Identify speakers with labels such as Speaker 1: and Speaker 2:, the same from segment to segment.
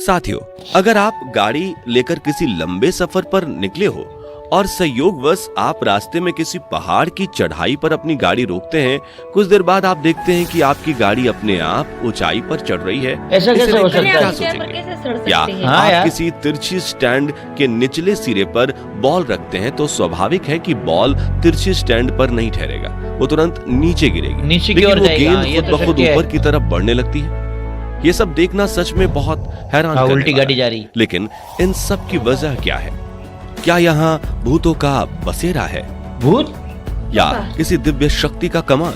Speaker 1: साथियों, अगर आप गाड़ी लेकर किसी लंबे सफर पर निकले हो और संयोगवश आप रास्ते में किसी पहाड़ की चढ़ाई पर अपनी गाड़ी रोकते हैं, कुछ देर बाद आप देखते हैं कि आपकी गाड़ी अपने आप ऊंचाई पर चढ़ रही है।
Speaker 2: ऐसा कैसे हो सकता है?
Speaker 1: क्या सोचेंगे? या आप किसी तिरछी स्टैंड के निचले सिरे पर बॉल रखते हैं तो स्वाभाविक है कि बॉल तिरछी स्टैंड पर नहीं ठहरेगा, वो तुरंत नीचे गिरेगी।
Speaker 2: नीचे की
Speaker 1: लेकिन
Speaker 2: ओर
Speaker 1: वो
Speaker 2: जाएगा,
Speaker 1: गेंद
Speaker 2: ये
Speaker 1: खुद
Speaker 2: तो
Speaker 1: ब खुद
Speaker 2: शक्य है।
Speaker 1: ऊपर की तरफ बढ़ने लगती है। ये सब देखना सच में बहुत हैरान करने
Speaker 2: उल्टी
Speaker 1: वाला
Speaker 2: गाड़ी
Speaker 1: है।
Speaker 2: जा रही।
Speaker 1: लेकिन इन सब की वजह क्या है? क्या यहाँ भूतों का बसेरा है,
Speaker 2: भूत
Speaker 1: या किसी दिव्य शक्ति का कमाल,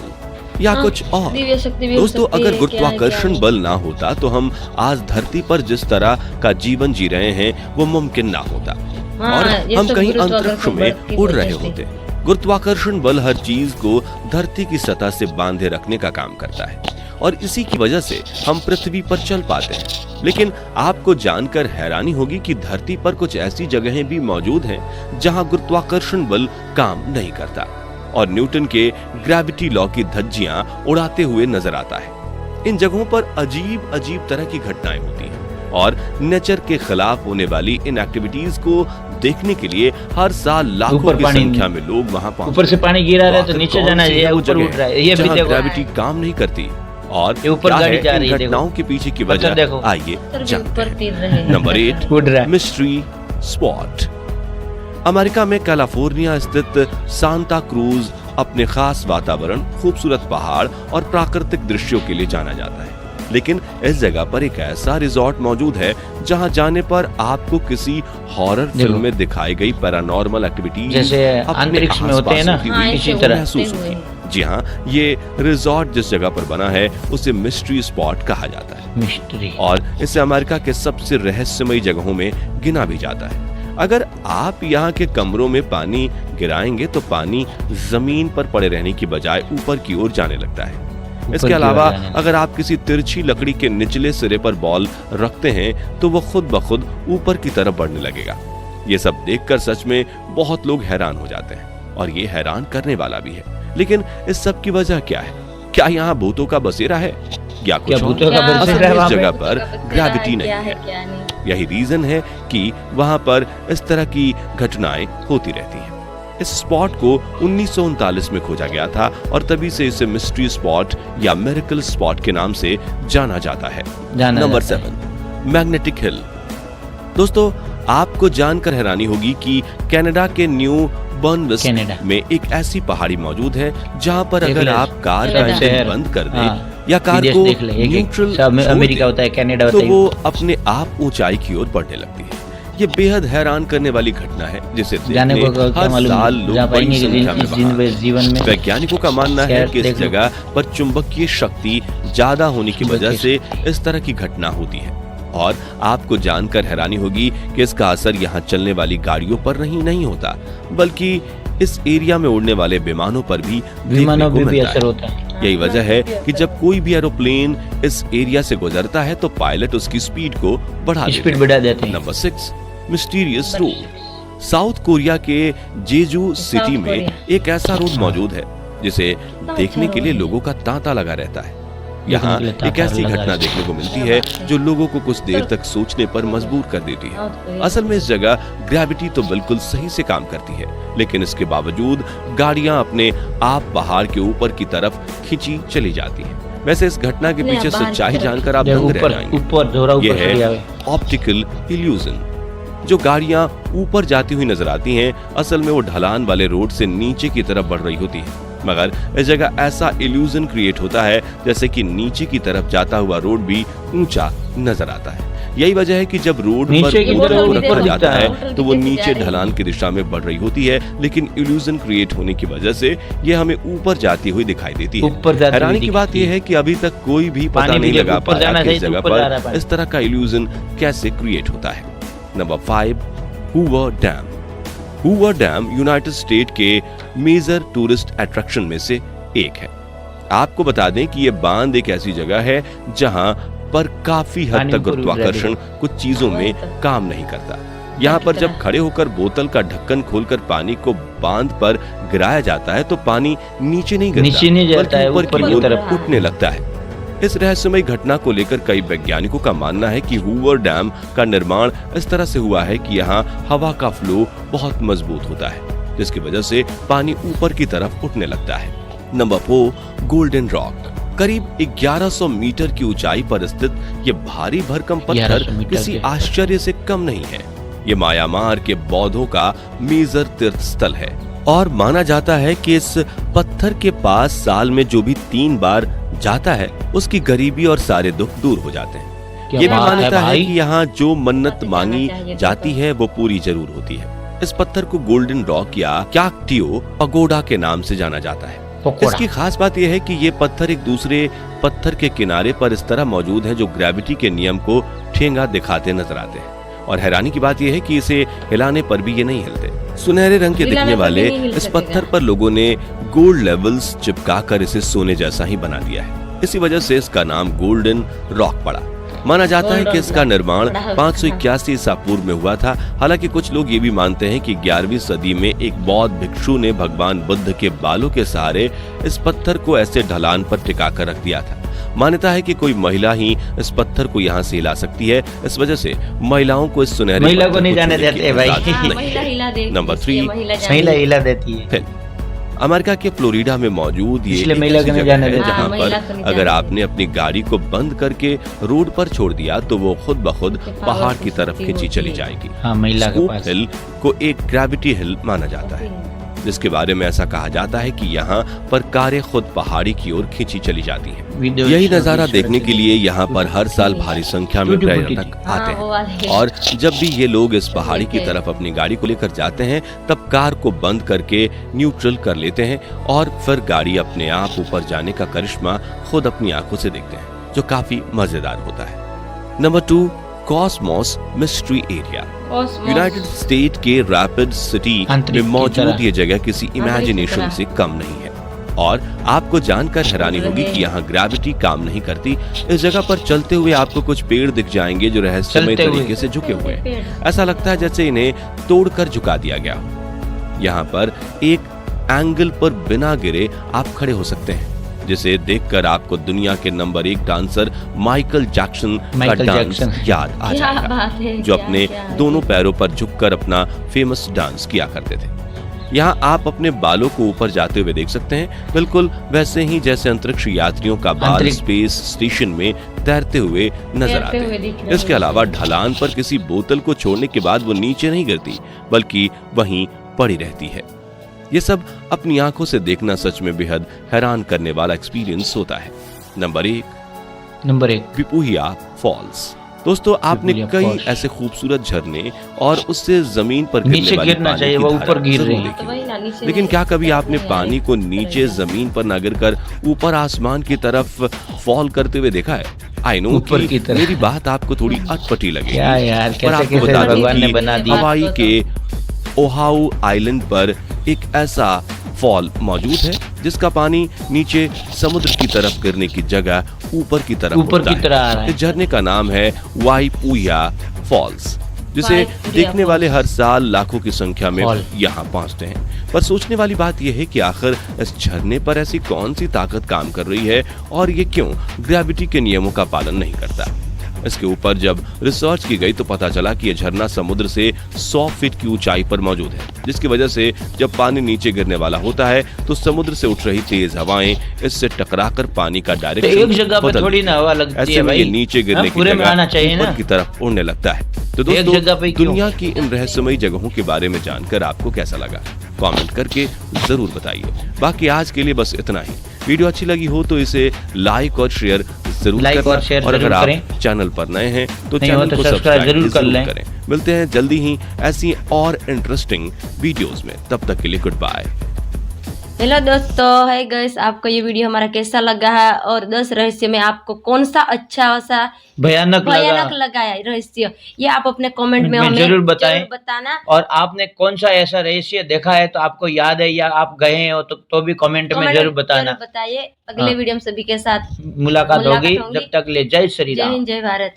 Speaker 1: या कुछ और?
Speaker 3: दिव्य शक्ति भी हो
Speaker 1: दोस्तों,
Speaker 3: सकती
Speaker 1: अगर
Speaker 3: है,
Speaker 1: गुरुत्वाकर्षण
Speaker 3: क्या है?
Speaker 1: बल ना होता तो हम आज धरती पर जिस तरह का जीवन जी रहे हैं वो मुमकिन ना होता, और
Speaker 3: ये
Speaker 1: हम
Speaker 3: सब
Speaker 1: कहीं
Speaker 3: गुरुत्वाकर्षण
Speaker 1: अंतरिक्ष
Speaker 3: बल
Speaker 1: में
Speaker 3: की
Speaker 1: उड़
Speaker 3: वजह
Speaker 1: रहे
Speaker 3: से।
Speaker 1: होते। गुरुत्वाकर्षण बल हर चीज को धरती की सतह से बांधे रखने का काम करता है और इसी की वजह से हम पृथ्वी पर चल पाते हैं। लेकिन आपको जानकर हैरानी होगी कि धरती पर कुछ ऐसी जगहें भी मौजूद हैं जहां गुरुत्वाकर्षण बल काम नहीं करता और न्यूटन के ग्रेविटी लॉ की धज्जियां उड़ाते हुए नजर आता है। इन जगहों पर अजीब अजीब तरह की घटनाएं होती हैं और नेचर के खिलाफ होने वाली इन एक्टिविटीज को देखने के लिए हर साल लाखों की संख्या में लोग वहां पहुंचते हैं।
Speaker 2: ऊपर से पानी गिरा रहा है तो नीचे जाना है, ऊपर उठ रहा है। ये भी देखो,
Speaker 1: ग्रेविटी काम नहीं करती और
Speaker 2: ये ऊपर
Speaker 1: क्या
Speaker 2: गाड़ी
Speaker 1: है
Speaker 2: जा
Speaker 1: इन
Speaker 2: रही है, देखो।
Speaker 1: घटनाओं के पीछे की
Speaker 2: पत्थर
Speaker 1: वजह,
Speaker 2: देखो।
Speaker 1: आइए जानते
Speaker 3: ऊपर
Speaker 1: हैं।
Speaker 3: तीर रहे हैं।
Speaker 1: नंबर 8,
Speaker 2: उड़ रहा है।
Speaker 1: Mystery spot. अमेरिका में कैलिफोर्निया स्थित सांता क्रूज अपने खास वातावरण, खूबसूरत पहाड़ और प्राकृतिक दृश्यों के लिए जाना जाता है। लेकिन इस जगह पर एक ऐसा रिजॉर्ट मौजूद है जहां जाने पर आपको किसी हॉरर फिल्म में दिखाई गई पैरानॉर्मल एक्टिविटी
Speaker 2: जैसे अंतरिक्ष में होते हैं ना, इसी तरह
Speaker 1: महसूस होगी। जी हाँ, ये रिजॉर्ट जिस जगह पर बना है उसे मिस्ट्री स्पॉट कहा जाता है
Speaker 2: मिस्ट्री,
Speaker 1: और इसे अमेरिका के सबसे रहस्यमयी जगहों में गिना भी जाता है। अगर आप यहाँ के कमरों में पानी गिराएंगे तो पानी जमीन पर पड़े रहने की बजाय ऊपर की ओर जाने लगता है। इसके अलावा अगर आप किसी तिरछी लकड़ी के निचले सिरे पर बॉल रखते हैं तो वो खुद ब खुद ऊपर की तरफ बढ़ने लगेगा। ये सब देखकर सच में बहुत लोग हैरान हो जाते हैं और ये हैरान करने वाला भी है। लेकिन इस सब की वजह क्या है? क्या यहाँ भूतों का बसेरा है या कुछ और? असल में इस जगह पर ग्रेविटी नहीं है। यही रीजन है कि वहां पर इस तरह की घटनाएं होती रहती हैं। इस स्पॉट को 1939 में खोजा गया था और तभी से इसे मिस्ट्री स्पॉट या मिरेकल स्पॉट के नाम से जाना जाता है। Number 7, magnetic hill. दोस्तों, आपको जानकर हैरानी होगी कि कनाडा के न्यू बर्नविस्ट में एक ऐसी पहाड़ी मौजूद है जहां पर अगर आप कार का इंजन बंद कर दें या कार को न्यूट्रल
Speaker 2: अमेरिका होता है, कनाडा होता है,
Speaker 1: तो वो अपने आप ऊंचाई की ओर बढ़ने लगती है। ये बेहद हैरान करने वाली घटना है जिसे देखने हर साल लोग बड़ी संख्या में बाहर आते हैं। वैज्ञानिकों का मानना है कि इस जगह पर चुंबकीय शक्ति ज्यादा होने की वजह से इस तरह की घटना होती है और आपको जानकर हैरानी होगी कि इसका असर यहाँ चलने वाली गाड़ियों पर नहीं होता, बल्कि इस एरिया में उड़ने वाले विमानों पर भी असर होता है। यही वजह है कि जब कोई भी एरोप्लेन इस एरिया से गुजरता है तो पायलट उसकी स्पीड को बढ़ा देते हैं। Number 6, mysterious road. South Korea के जेजू सिटी में एक ऐसा रोड मौजूद है जिसे देखने के लिए लोगों का तांता लगा रहता है। यहाँ एक ऐसी घटना देखने को मिलती है जो लोगों को कुछ देर तक सोचने पर मजबूर कर देती है। असल में इस जगह ग्रेविटी तो बिल्कुल सही से काम करती है, लेकिन इसके बावजूद गाड़ियां अपने आप पहाड़ के ऊपर की तरफ खींची चली जाती हैं। वैसे इस घटना के पीछे सच्चाई जानकर आप दंग रह जाएंगे। यह है ऑप्टिकल इल्यूजन। जो गाड़ियां ऊपर जाती हुई नजर आती हैं, असल में वो ढलान वाले रोड से नीचे की तरफ बढ़ रही होती है, मगर इस जगह ऐसा इल्यूजन क्रिएट होता है जैसे कि नीचे की तरफ जाता हुआ रोड भी ऊंचा नजर आता है। यही वजह है कि जब रोड पर रखा जाता है तो वो नीचे ढलान की दिशा में बढ़ रही होती है, लेकिन इल्यूजन क्रिएट होने की वजह से ये हमें ऊपर जाती हुई दिखाई देती है। हैरानी की बात यह है कि अभी तक कोई भी पता नहीं लगा पाया कि इस जगह पर इस तरह का इल्यूजन कैसे क्रिएट होता है। Number 5, Hoover dam. Hoover dam United state के मेजर टूरिस्ट अट्रैक्शन में से एक है। आपको बता दें कि यह बांध एक ऐसी जगह है जहां पर काफी हद तक गुरुत्वाकर्षण कुछ चीजों में काम नहीं करता। यहाँ पर जब खड़े होकर बोतल का ढक्कन खोलकर पानी को बांध पर गिराया जाता है तो पानी नीचे नहीं गिरता, बल्कि ऊपर की तरफ उठने लगता है। इस रहस्यमयी घटना को लेकर कई वैज्ञानिकों का मानना है कि हूवर डैम का निर्माण इस तरह से हुआ है कि यहाँ हवा का फ्लो बहुत मजबूत होता है, जिसकी वजह से पानी ऊपर की तरफ उठने लगता है। Number 4, golden rock. करीब 1100 मीटर की ऊंचाई पर स्थित ये भारी भरकम पत्थर किसी आश्चर्य से कम नहीं है। ये म्यांमार के बौद्धों का मेजर तीर्थ स्थल है और माना जाता है कि इस पत्थर के पास साल में जो भी 3 बार जाता है उसकी गरीबी और सारे दुख दूर हो जाते हैं। ये भी मान्यता है कि यहाँ जो मन्नत मांगी जाती है वो पूरी जरूर होती है। इस पत्थर को गोल्डन रॉक या क्याकटियो पगोडा के नाम से जाना जाता है। इसकी खास बात यह है कि ये पत्थर एक दूसरे पत्थर के किनारे पर इस तरह मौजूद है जो ग्रेविटी के नियम को ठेंगा दिखाते नजर आते हैं। और हैरानी की बात यह है कि इसे हिलाने पर भी ये नहीं हिलते। सुनहरे रंग के दिखने वाले इस पत्थर पर लोगों ने गोल्ड लेवल्स चिपकाकर इसे सोने जैसा ही बना दिया है। इसी वजह से इसका नाम गोल्डन रॉक पड़ा। माना जाता है कि इसका निर्माण 581 ईसा पूर्व में हुआ था। हालांकि कुछ लोग ये भी मानते हैं कि 11वीं सदी में एक बौद्ध भिक्षु ने भगवान बुद्ध के बालों के सहारे इस पत्थर को ऐसे ढलान पर टिका कर रख दिया था। मान्यता है कि कोई महिला ही इस पत्थर को यहाँ से हिला सकती है। इस वजह से महिलाओं को इस सुनहरे
Speaker 2: महिला को नहीं जाने देते भाई।
Speaker 1: नंबर 3,
Speaker 2: महिला हिला देती है।
Speaker 1: अमेरिका के फ्लोरिडा में मौजूद ये
Speaker 2: महिला को नहीं जाने देते।
Speaker 1: जहाँ पर अगर आपने अपनी गाड़ी को बंद करके रोड पर छोड़ दिया तो वो खुद ब खुद पहाड़ की तरफ खींची चली जाएगी। स्कूप हिल को एक ग्रेविटी हिल माना जाता है, जिसके बारे में ऐसा कहा जाता है कि यहाँ पर कारें खुद पहाड़ी की ओर खींची चली जाती हैं। यही नजारा देखने के लिए यहाँ पर हर साल भारी संख्या में पर्यटक आते हैं और जब भी ये लोग इस पहाड़ी की तरफ अपनी गाड़ी को लेकर जाते हैं तब कार को बंद करके न्यूट्रल कर लेते हैं और फिर गाड़ी अपने आप ऊपर जाने का करिश्मा खुद अपनी आंखों से देखते हैं, जो काफी मजेदार होता है। Number 2, Cosmos mystery area. United state के रैपिड सिटी में मौजूद ये जगह किसी इमेजिनेशन से कम नहीं है और आपको जानकर हैरानी होगी कि यहाँ ग्रेविटी काम नहीं करती। इस जगह पर चलते हुए आपको कुछ पेड़ दिख जाएंगे जो रहस्यमय तरीके से झुके हुए हैं। ऐसा लगता है जैसे इन्हें तोड़कर झुका दिया गया हो। यहाँ पर एक एंगल पर बिना गिरे आप खड़े हो सकते हैं, जिसे देखकर आपको दुनिया के नंबर 1 डांसर माइकल जैक्सन का डांस याद आ जाएगा, जो अपने दोनों पैरों पर झुककर अपना फेमस डांस किया करते थे। यहाँ आप अपने बालों को ऊपर जाते हुए देख सकते हैं, बिल्कुल वैसे ही जैसे अंतरिक्ष यात्रियों का बाल स्पेस स्टेशन में तैरते हुए नजर आते हैं। इसके अलावा ढलान पर किसी बोतल को छोड़ने के बाद वो नीचे नहीं गिरती, बल्कि वहीं पड़ी रहती है। ये सब अपनी आंखों से देखना सच में बेहद हैरान करने वाला एक्सपीरियंस होता है। नंबर 1, विपुहिया फॉल्स। दोस्तों, आपने कई ऐसे खूबसूरत झरने और उससे जमीन पर गिरने वाली पानी की धारा जरूर देखी, लेकिन क्या कभी आपने पानी को नीचे जमीन पर न गिरकर ऊपर आसमान की तरफ फॉल करते हुए देखा है? आई नो कि मेरी बात आपको थोड़ी अटपटी लगेगी, पर आपको बता दूं कि हवाई के ओहाउ आइलैंड पर एक ऐसा फॉल मौजूद है जिसका पानी नीचे समुद्र की तरफ गिरने की जगह ऊपर की तरफ आ रहा है। इस झरने का नाम है वाइपुया फॉल्स, जिसे देखने वाले हर साल लाखों की संख्या में यहाँ पहुँचते हैं। पर सोचने वाली बात यह है कि आखिर इस झरने पर ऐसी कौन सी ताकत काम कर रही है और ये क्यों ग्रेविटी के नियमों का पालन नहीं करता। इसके ऊपर जब रिसर्च की गई तो पता चला कि यह झरना समुद्र से 100 फीट की ऊंचाई पर मौजूद है, जिसकी वजह से जब पानी नीचे गिरने वाला होता है तो समुद्र से उठ रही तेज हवाएं इससे टकराकर पानी का डायरेक्शन
Speaker 2: एक जगह पर थोड़ी ना हवा लगती है भाई,
Speaker 1: नीचे गिरने की जगह ऊपर की तरफ उड़ने लगता है। तो दोस्तों, दुनिया की इन रहस्यमयी जगहों के बारे में जानकर आपको कैसा लगा, कमेंट करके जरूर बताइए। बाकी आज के लिए बस इतना ही। वीडियो अच्छी लगी हो तो इसे लाइक और शेयर जरूर करें और अगर आप चैनल पर नए हैं तो चैनल को सब्सक्राइब जरूर करें। मिलते हैं जल्दी ही ऐसी और इंटरेस्टिंग वीडियोस में, तब तक के लिए गुड बाय।
Speaker 3: हेलो दोस्तों, है गाइस, आपको ये वीडियो हमारा कैसा लगा है और 10 रहस्य में आपको कौन सा अच्छा सा
Speaker 2: भयानक
Speaker 3: लगा है रहस्य, ये आप अपने कमेंट में हमें
Speaker 2: जरूर बताना। और आपने कौन सा ऐसा रहस्य देखा है तो आपको याद है या आप गए हो तो भी कमेंट में जरूर बताइए।
Speaker 3: अगले वीडियो में सभी के साथ
Speaker 2: मुलाकात होगी। जब तक ले जय श्री राम,
Speaker 3: जय भारत।